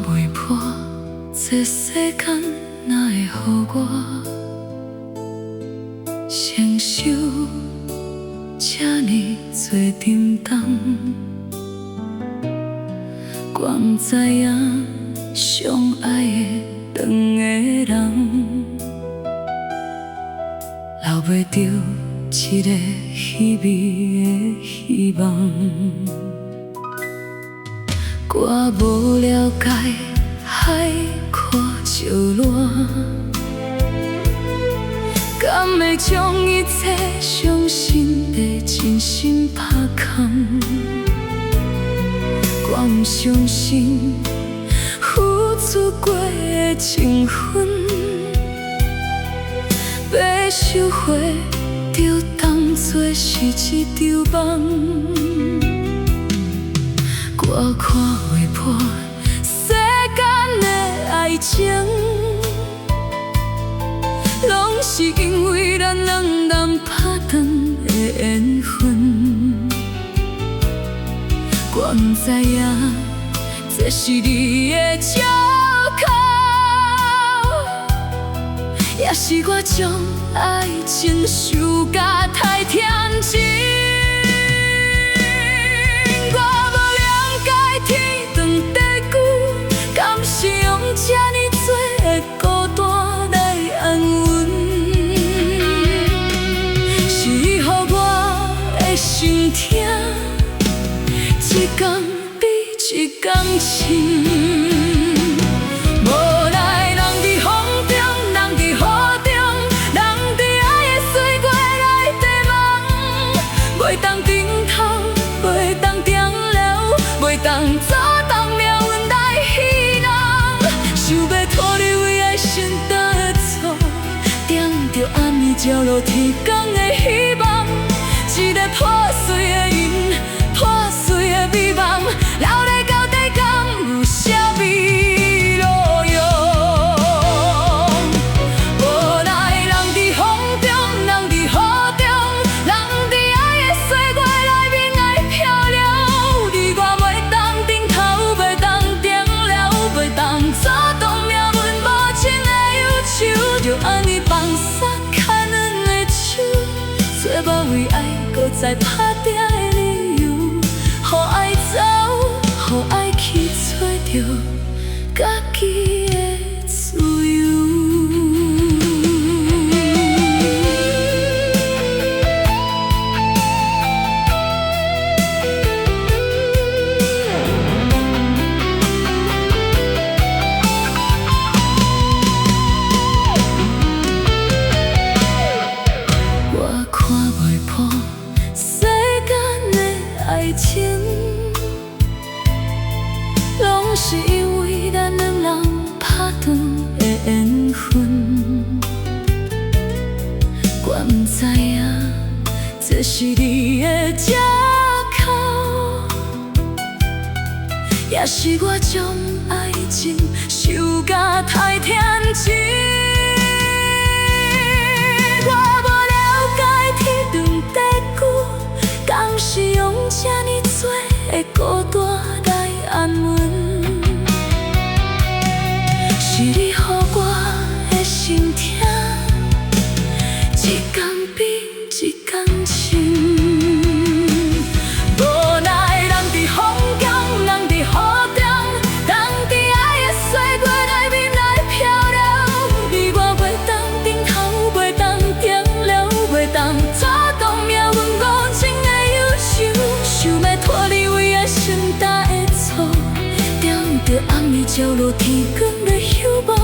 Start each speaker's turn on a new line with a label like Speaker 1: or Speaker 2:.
Speaker 1: 袂破，这世间哪会予我承受这呢多沉重？光知影相爱的两个人，留袂住一个稀微的希望。我无了解海阔潮乱，敢会将一切伤心的真心拍空？我不相信付出过的情分，要收回就当作是一场梦。我看袂破世间的爱情，拢是因为咱两人拍断的缘分。我不知影这是你的借口，也是我将爱情想甲太天真。我无了解天长地久，敢是用这呢多的孤单来安稳？是你予我的心痛，一天比一天深。无奈人伫风中，人伫雨中，人伫爱的岁月来迷茫，袂当回头，袂当停留，袂当阻挡命运来戏弄。想要脱离为爱承担的错，定着暗暝照落天光的希望，一个破碎的因，破碎的美梦，流泪到底敢有啥味路用？无奈人伫风中，人伫雨中，人伫爱的岁月来面爱漂流。你我袂当回头，袂当停留，袂当阻挡命运无情的忧愁，就安尼放松牵软的手，做无为爱搁再打拼的理由。予爱走，予爱去找着家己的自由。我看袂破世间的爱情，拢是因为咱两人拍断的缘分。我不知影这是你的借口，也是我将爱情想甲太天真。我无了解天长地久，敢是用这呢多的孤单来安稳？是你予我的心痛，一天比一天深。无奈人伫风中，人伫雨中，人伫爱的岁月来面来漂流。你我袂当回头，袂当停留，袂当阻挡命运无情的忧愁。想要脱离为爱承担的错，定着暗暝照落天光的希望。